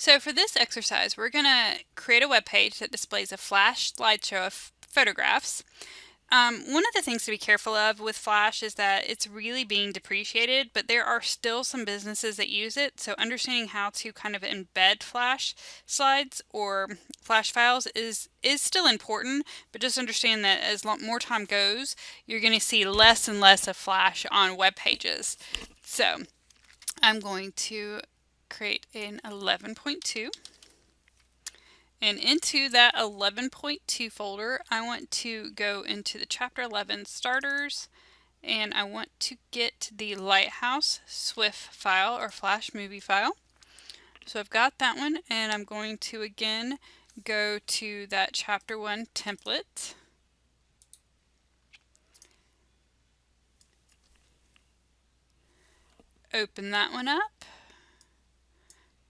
So for this exercise, we're going to create a web page that displays a flash slideshow of photographs. One of the things to be careful of with Flash is that it's really being depreciated, but there are still some businesses that use it. So understanding how to kind of embed Flash slides or Flash files is still important, but just understand that as more time goes, you're going to see less and less of Flash on web pages. So I'm going to create an 11.2. And into that 11.2 folder, I want to go into the Chapter 11 Starters, and I want to get the Lighthouse SWF file or Flash movie file. So I've got that one, and I'm going to again go to that Chapter 1 template. Open that one up.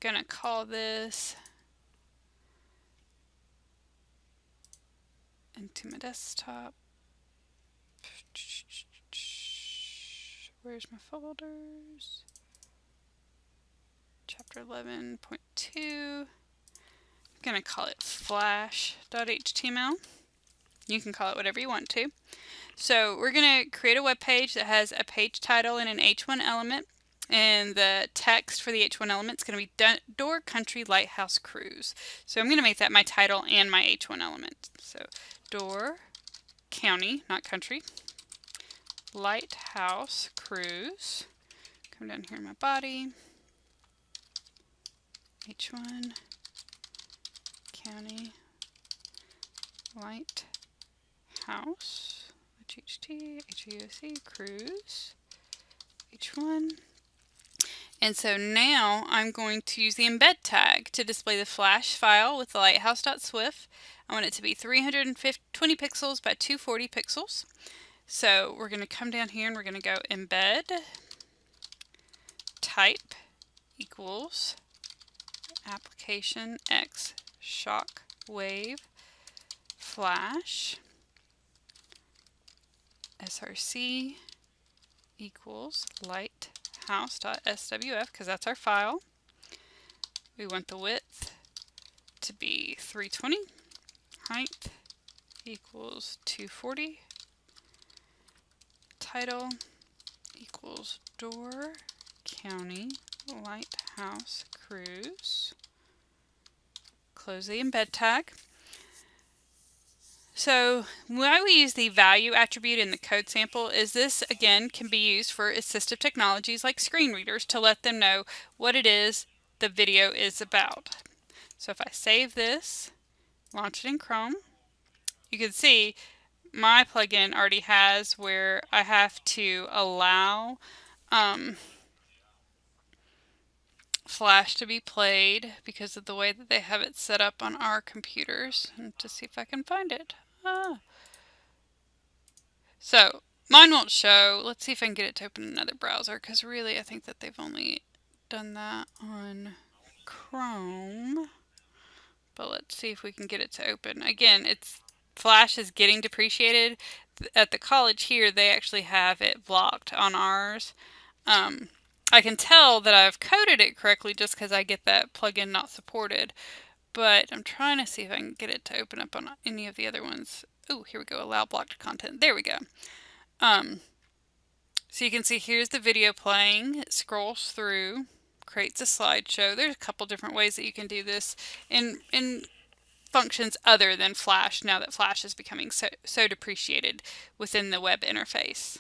Gonna call this into my desktop. Where's my folders? Chapter 11.2. I'm gonna call it flash.html. You can call it whatever you want to. So we're gonna create a web page that has a page title and an H1 element. And the text for the H1 element is going to be Door Country Lighthouse Cruise. So I'm going to make that my title and my H1 element. So Door County, not country, Lighthouse Cruise. Come down here in my body. H1 County Lighthouse HHT HUSE Cruise H1. And so now I'm going to use the embed tag to display the Flash file with the lighthouse.swif. I want it to be 320 pixels by 240 pixels. So we're going to come down here and we're going to go embed type equals application x shockwave flash src equals lighthouse.swf because that's our file. We want the width to be 320, height equals 240, title equals Door County Lighthouse Cruise. Close the embed tag. So why we use the value attribute in the code sample is this again can be used for assistive technologies like screen readers to let them know what it is the video is about. So if I save this, launch it in Chrome, you can see my plugin already has where I have to allow Flash to be played because of the way that they have it set up on our computers. And to see if I can find it. So mine won't show. Let's see if I can get it to open another browser because really I think that they've only done that on Chrome. But let's see if we can get it to open. Again, Flash is getting depreciated. At the college here, they actually have it blocked on ours. I can tell that I've coded it correctly just because I get that plugin not supported. But I'm trying to see if I can get it to open up on any of the other ones. Oh, here we go. Allow blocked content. There we go. So you can see here's the video playing. It scrolls through, creates a slideshow. There's a couple different ways that you can do this in functions other than Flash now that Flash is becoming so depreciated within the web interface.